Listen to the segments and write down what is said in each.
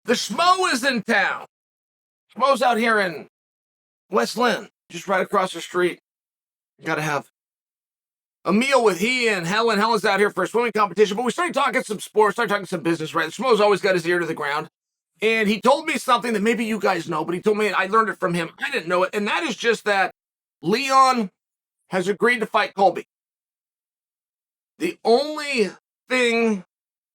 The Schmo is in town. Schmo's out here in West Lynn, just right across the street. Gotta have a meal with he and Helen. Helen's out here for a swimming competition, but we started talking some sports, started talking some business, right? The Schmo's always got his ear to the ground. And he told me something that maybe you guys know, but he told me, I learned it from him. I didn't know it. And that is just that Leon has agreed to fight Colby. The only thing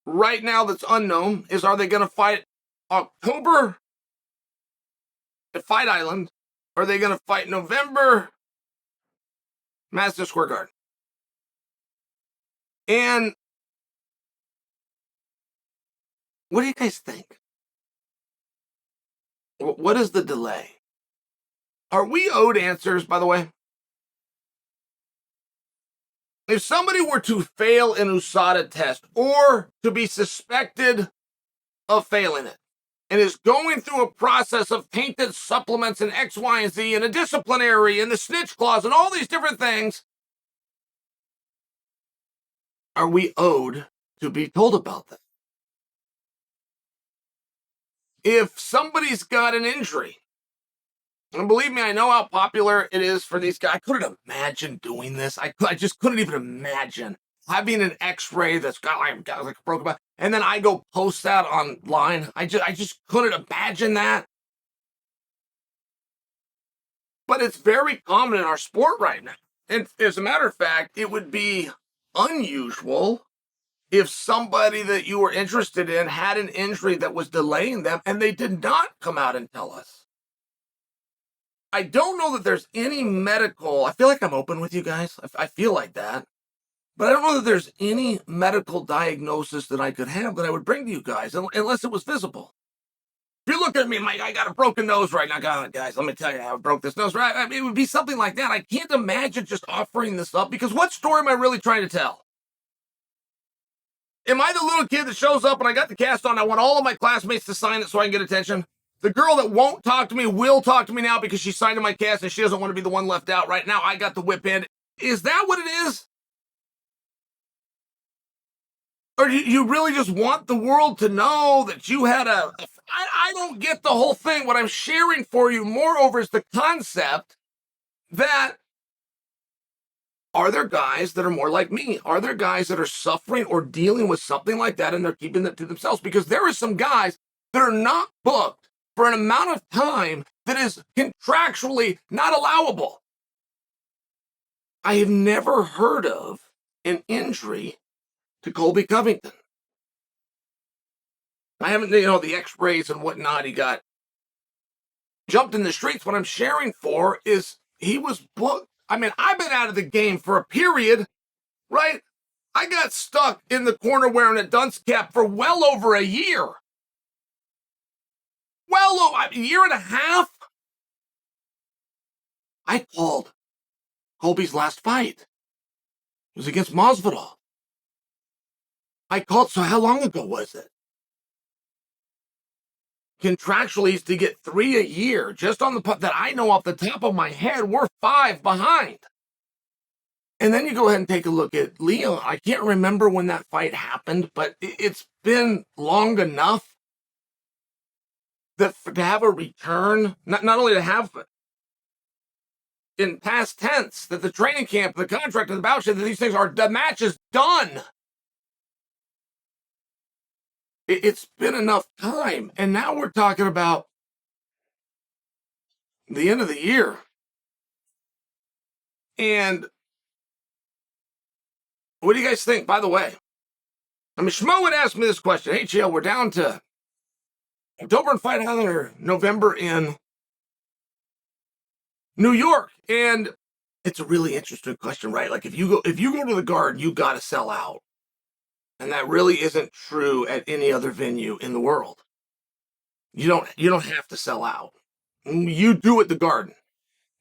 right now that's unknown is, are they going to fight October at Fight Island? Or are they going to fight November, Madison Square Garden? And what do you guys think? What is the delay? Are we owed answers, by the way? If somebody were to fail an USADA test or to be suspected of failing it and is going through a process of tainted supplements and X, Y, and Z and a disciplinary and the snitch clause and all these different things, are we owed to be told about that? If somebody's got an injury, and believe me, I know how popular it is for these guys. I couldn't imagine doing this. I just couldn't even imagine having an X-ray that's got like a broken back, and then I go post that online. I just couldn't imagine that. But it's very common in our sport right now. And as a matter of fact, it would be unusual if somebody that you were interested in had an injury that was delaying them and they did not come out and tell us. I don't know that there's any medical, I feel like I'm open with you guys. I feel like that. But I don't know that there's any medical diagnosis that I could have that I would bring to you guys, unless it was visible. If you look at me, Mike, I got a broken nose right now. Guys, let me tell you how I broke this nose. Right? I mean, it would be something like that. I can't imagine just offering this up, because what story am I really trying to tell? Am I the little kid that shows up and I got the cast on, I want all of my classmates to sign it so I can get attention? The girl that won't talk to me will talk to me now because she signed in my cast and she doesn't want to be the one left out. Right now, I got the whip hand. Is that what it is? Or do you really just want the world to know that you had I don't get the whole thing. What I'm sharing for you, moreover, is the concept that, are there guys that are more like me? Are there guys that are suffering or dealing with something like that and they're keeping it to themselves? Because there are some guys that are not booked for an amount of time that is contractually not allowable. I have never heard of an injury to Colby Covington. I haven't, the X-rays and whatnot, he got jumped in the streets. What I'm sharing for is he was booked. I mean, I've been out of the game for a period, right? I got stuck in the corner wearing a dunce cap for well over a year. Well over a year and a half. I called Colby's last fight. It was against Masvidal. I called, so how long ago was it? Contractually, he's to get 3 a year. Just on the that I know off the top of my head, we're 5 behind. And then you go ahead and take a look at Leo. I can't remember when that fight happened, but it's been long enough that to have a return, not only to have in past tense, that the training camp, the contract, and the bout that these things are, the match is done. It's been enough time. And now we're talking about the end of the year. And what do you guys think, by the way? I mean, Schmo had asked me this question. Hey, Chael, we're down to October and Fight Island, or November in New York. And it's a really interesting question, right? Like, if you go to the Garden, you got to sell out. And that really isn't true at any other venue in the world. You don't have to sell out. You do at the Garden.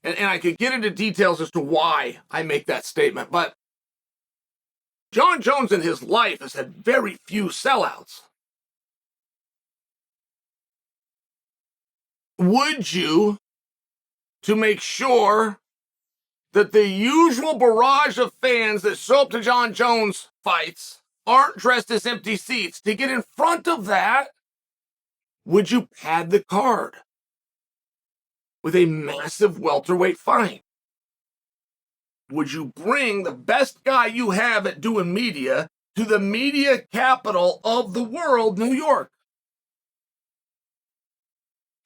And I could get into details as to why I make that statement. But Jon Jones in his life has had very few sellouts. Would you, to make sure that the usual barrage of fans that show up to Jon Jones fights aren't dressed as empty seats, to get in front of that, Would you pad the card with a massive welterweight fight? Would you bring the best guy you have at doing media to the media capital of the world, New York?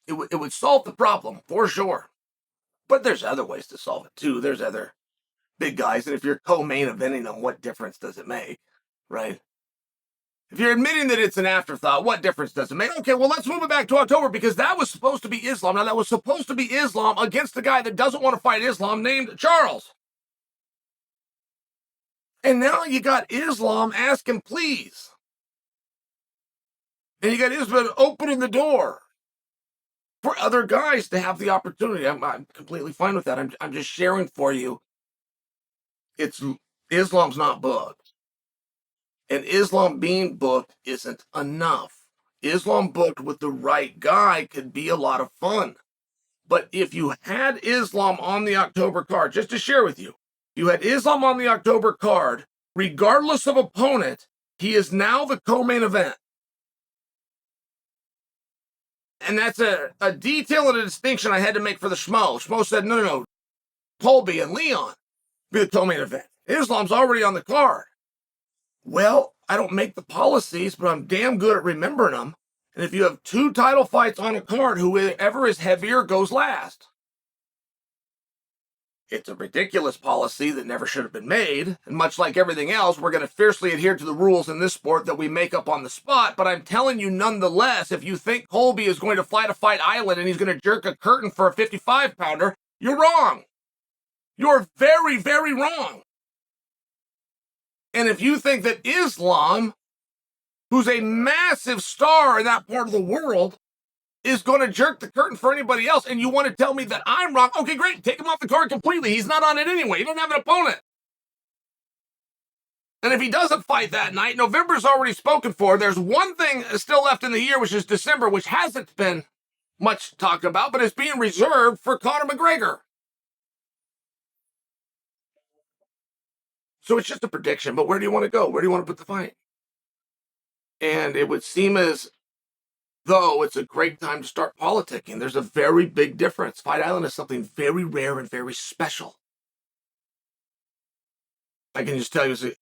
It would solve the problem, for sure. But there's other ways to solve it, too. There's other big guys, and if you're co-main eventing them, what difference does it make, right? If you're admitting that it's an afterthought, what difference does it make? Okay, well, let's move it back to October, because that was supposed to be Islam. Now, that was supposed to be Islam against the guy that doesn't want to fight Islam named Charles. And now you got Islam asking please. And you got Islam opening the door for other guys to have the opportunity. I'm completely fine with that. I'm just sharing for you. Islam's not booked. And Islam being booked isn't enough. Islam booked with the right guy could be a lot of fun. But if you had Islam on the October card, just to share with you, you had Islam on the October card, regardless of opponent, he is now the co-main event. And that's a detail and a distinction I had to make for the Schmo. Schmo said, no, Colby and Leon be the co-main event. Islam's already on the card. Well, I don't make the policies, but I'm damn good at remembering them. And if you have 2 title fights on a card, whoever is heavier goes last. It's a ridiculous policy that never should have been made. And much like everything else, we're going to fiercely adhere to the rules in this sport that we make up on the spot. But I'm telling you, nonetheless, if you think Colby is going to fly to Fight Island and he's going to jerk a curtain for a 55-pounder, you're wrong. You're very, very wrong. And if you think that Islam, who's a massive star in that part of the world, is going to jerk the curtain for anybody else, and you want to tell me that I'm wrong, okay, great, take him off the card completely. He's not on it anyway. He doesn't have an opponent. And if he doesn't fight that night, November's already spoken for. There's one thing still left in the year, which is December, which hasn't been much talked about, but is being reserved for Conor McGregor. So it's just a prediction, but where do you want to go? Where do you want to put the fight? And it would seem as though it's a great time to start politicking. There's a very big difference. Fight Island is something very rare and very special. I can just tell you,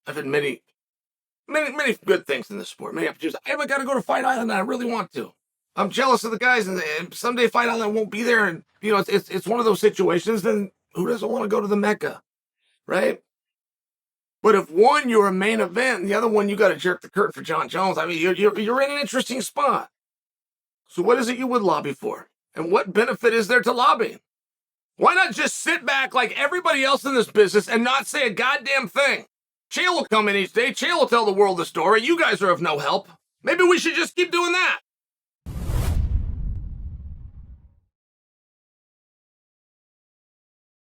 I've had many good things in this sport. Many opportunities. I haven't got to go to Fight Island, and I really want to. I'm jealous of the guys, and someday Fight Island won't be there. And it's one of those situations. Then who doesn't want to go to the Mecca, right? But if one, you're a main event, and the other one, you got to jerk the curtain for Jon Jones. I mean, you're in an interesting spot. So what is it you would lobby for? And what benefit is there to lobbying? Why not just sit back like everybody else in this business and not say a goddamn thing? Chael will come in each day. Chael will tell the world the story. You guys are of no help. Maybe we should just keep doing that.